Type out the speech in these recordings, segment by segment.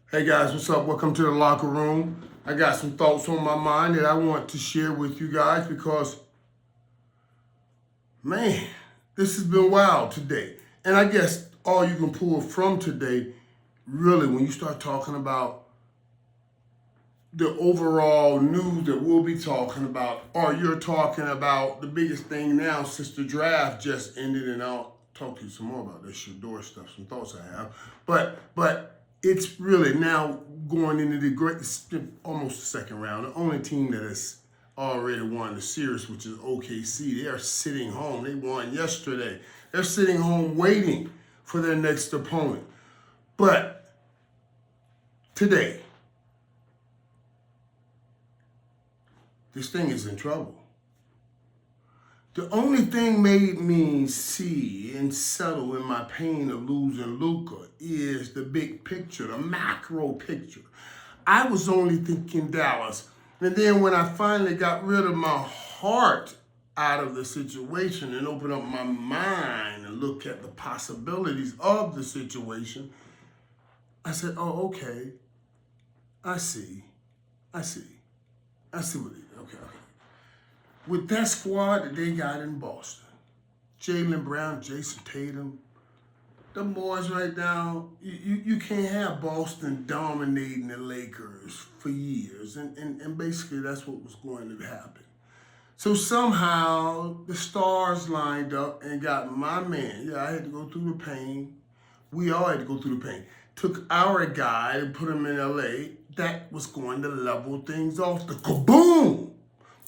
Hey guys, what's up? Welcome to the locker room. I got some thoughts on my mind that I want to share with you guys because, man, this has been wild today. And I guess all you can pull from today, really, when you start talking about the overall news that we'll be talking about, or you're talking about the biggest thing now since the draft just ended, and I'll talk to you some more about this Shador stuff, some thoughts I have. But it's really now going into the great, almost the second round. The only team that has already won the series, which is OKC, they are sitting home. They won yesterday. They're sitting home waiting for their next opponent. But today, this thing is in trouble. The only thing made me see and settle in my pain of losing Luka is the big picture, the macro picture. I was only thinking Dallas. And then when I finally got rid of my heart out of the situation and opened up my mind and looked at the possibilities of the situation, I said, oh, okay. I see what it is. Okay. With that squad that they got in Boston, Jaylen Brown, Jason Tatum, the boys right now, you can't have Boston dominating the Lakers for years. And basically that's what was going to happen. So somehow the stars lined up and got my man. Yeah, I had to go through the pain. We all had to go through the pain. Took our guy and put him in LA. That was going to level things off. The kaboom!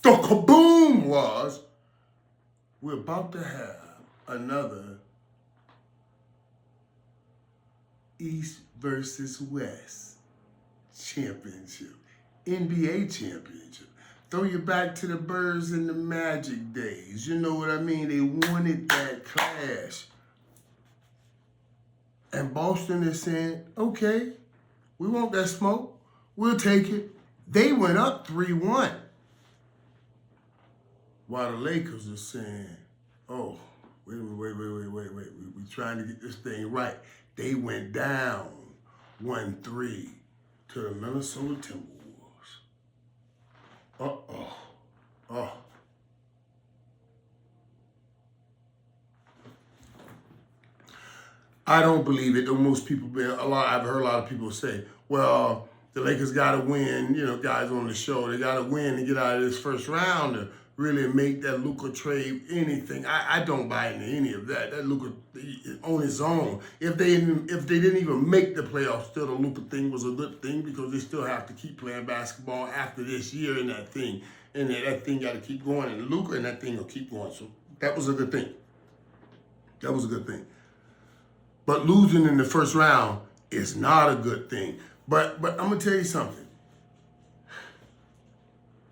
The kaboom was, we're about to have another East versus West championship, NBA championship. Throw you back to the Birds and the Magic days. You know what I mean? They wanted that clash. And Boston is saying, okay, we want that smoke. We'll take it. They went up 3-1. While the Lakers are saying, oh, wait. We're trying to get this thing right. They went down 1-3 to the Minnesota Timberwolves. Oh. I don't believe it. Though most people, I've heard a lot of people say, well, the Lakers got to win. You know, guys on the show, they got to win and get out of this first round to really make that Luka trade anything. I don't buy into any of that. That Luka on his own. If they didn't even make the playoffs, still the Luka thing was a good thing because they still have to keep playing basketball after this year and that thing. And that thing got to keep going. And Luka and that thing will keep going. So that was a good thing. But losing in the first round is not a good thing. But I'm going to tell you something.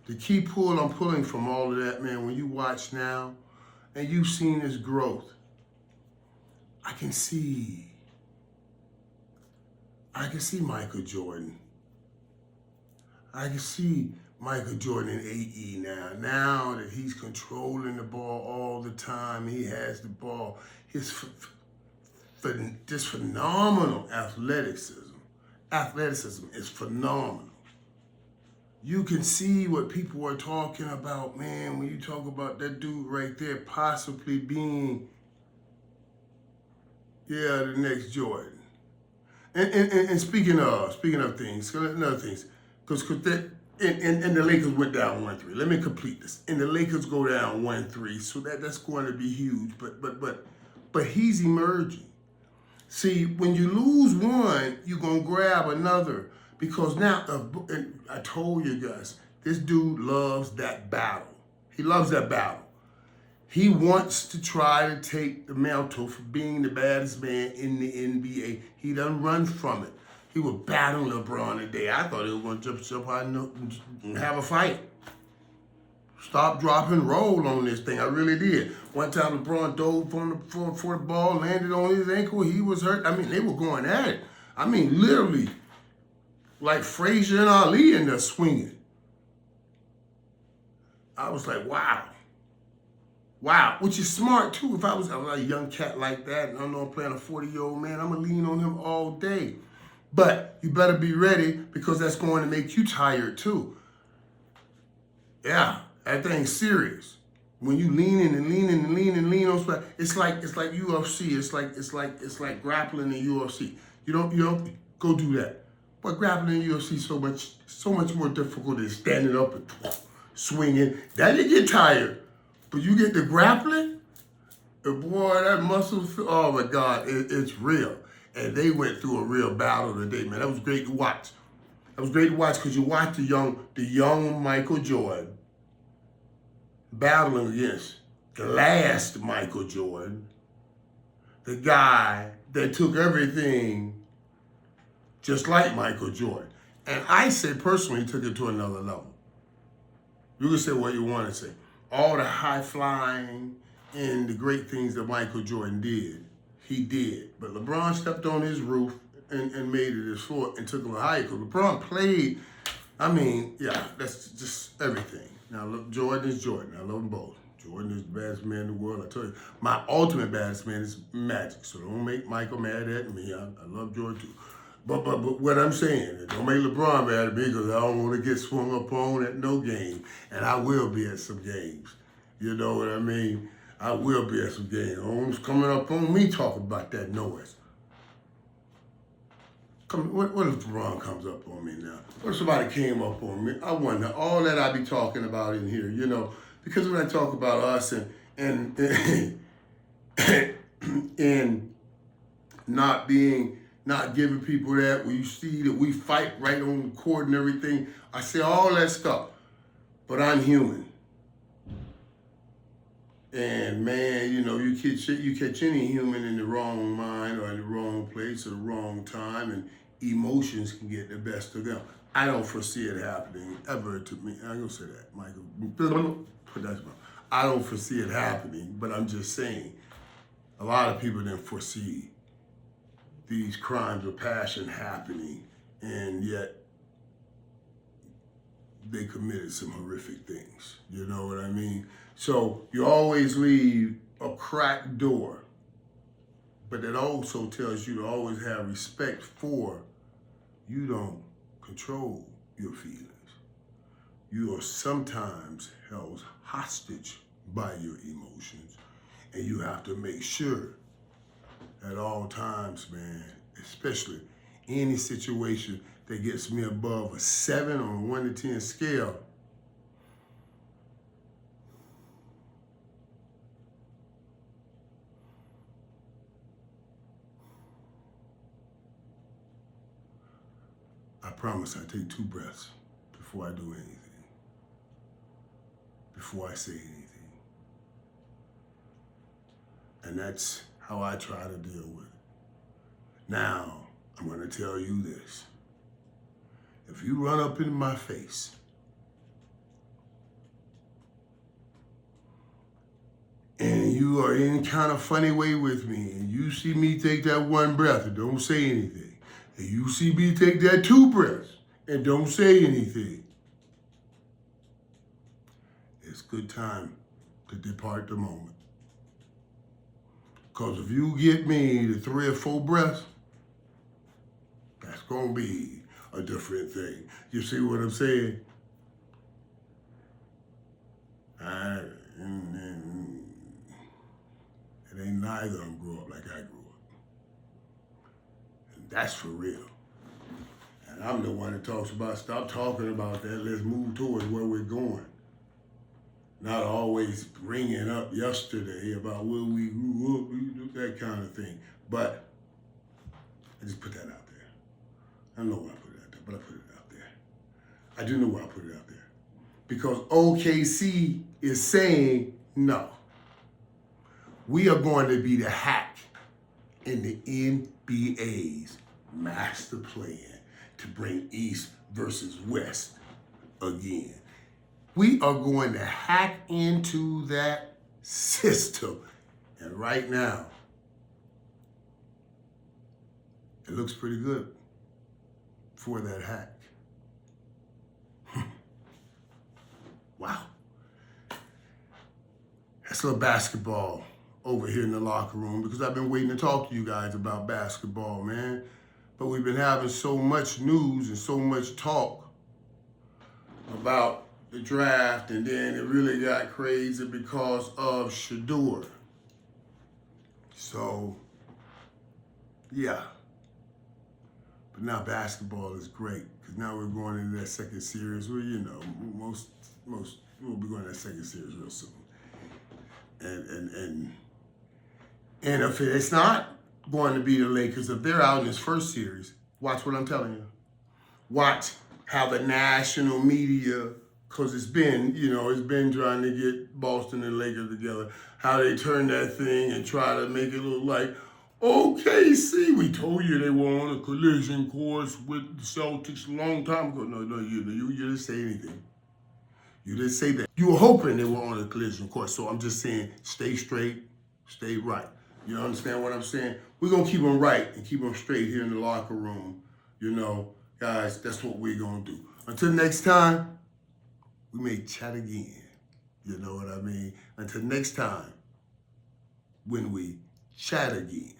The key pull I'm pulling from all of that, man, when you watch now and you've seen his growth, I can see Michael Jordan. I can see Michael Jordan in AE now. Now that he's controlling the ball all the time, he has the ball. His just phenomenal athleticism. Athleticism is phenomenal. You can see what people are talking about, man, when you talk about that dude right there possibly being, the next Jordan. And speaking of things, another things, because that, and the Lakers went down 1-3. Let me complete this. And the Lakers go down 1-3, so that's going to be huge. But he's emerging. See, when you lose one, you're going to grab another. Because now, and I told you guys, this dude loves that battle. He loves that battle. He wants to try to take the mantle for being the baddest man in the NBA. He doesn't run from it. He was battling LeBron today. I thought he was going to jump out and have a fight. Stop, drop, and roll on this thing. I really did. One time LeBron dove for the ball, landed on his ankle. He was hurt. I mean, they were going at it. I mean, literally, like Frazier and Ali in there swinging. I was like, wow. Which is smart, too. If I was a young cat like that, and I know I'm playing a 40-year-old man, I'm going to lean on him all day. But you better be ready because that's going to make you tired too. Yeah, that thing's serious. When you lean on somebody, it's like UFC. It's like grappling in UFC. You don't go do that. But grappling in UFC so much more difficult than standing up and swinging. That you get tired, but you get the grappling, and boy, that muscle. Oh my God, it's real. And they went through a real battle today, man. That was great to watch. That was great to watch because you watch the young Michael Jordan battling against the last Michael Jordan, the guy that took everything just like Michael Jordan. And I say personally, he took it to another level. You can say what you want to say. All the high flying and the great things that Michael Jordan did, he did. But LeBron stepped on his roof and made it his fort and took him higher. Because LeBron played, that's just everything. Now, look, Jordan is Jordan. I love them both. Jordan is the baddest man in the world. I tell you, my ultimate baddest man is Magic. So don't make Michael mad at me. I love Jordan too. But what I'm saying, don't make LeBron mad at me because I don't want to get swung up on at no game. And I will be at some games. You know what I mean? I will be at some games. Almost coming up on me talking about that noise. What if LeBron comes up on me now? What if somebody came up on me? I wonder, all that I be talking about in here, because when I talk about us and and not giving people that, when you see that we fight right on the court and everything, I say all that stuff, but I'm human. And man, you catch any human in the wrong mind or in the wrong place at the wrong time, and emotions can get the best of them. I don't foresee it happening ever to me. I'm gonna say that, Michael. I don't foresee it happening, but I'm just saying, a lot of people didn't foresee these crimes of passion happening, and yet they committed some horrific things. You know what I mean? So you always leave a cracked door, but it also tells you to always have respect for you don't control your feelings. You are sometimes held hostage by your emotions, and you have to make sure at all times, man, especially any situation that gets me above a 7 on a 1 to 10 scale, I promise I take 2 breaths before I do anything, before I say anything. And that's how I try to deal with it. Now, I'm going to tell you this. If you run up in my face and you are in kind of funny way with me and you see me take that 1 breath and don't say anything, and you see me take that 2 breaths and don't say anything, it's good time to depart the moment. Because if you get me to 3 or 4 breaths, that's going to be a different thing. You see what I'm saying? It ain't neither of them grew up like I grew up. And that's for real. And I'm the one that talks about, stop talking about that, let's move towards where we're going. Not always bringing up yesterday about where we grew up, that kind of thing. But I just put that out there. I don't know why I put it out there, but I put it out there. I do know why I put it out there. Because OKC is saying no. We are going to be the hack in the NBA's master plan to bring East versus West again. We are going to hack into that system. And right now, it looks pretty good for that hack. Wow. That's a little basketball over here in the locker room because I've been waiting to talk to you guys about basketball, man. But we've been having so much news and so much talk about the draft, and then it really got crazy because of Shador. So, yeah. But now basketball is great because now we're going into that second series. Well, you know, most we'll be going to that second series real soon. And if it's not going to be the Lakers, if they're out in this first series, watch what I'm telling you. Watch how the national media, because it's been trying to get Boston and Lakers together, how they turn that thing and try to make it look like, okay, see, we told you they were on a collision course with the Celtics a long time ago. No, you didn't say anything. You didn't say that. You were hoping they were on a collision course. So I'm just saying, stay straight, stay right. You understand what I'm saying? We're going to keep them right and keep them straight here in the locker room. You know, guys, that's what we're going to do. Until next time, we may chat again. You know what I mean? Until next time, when we chat again.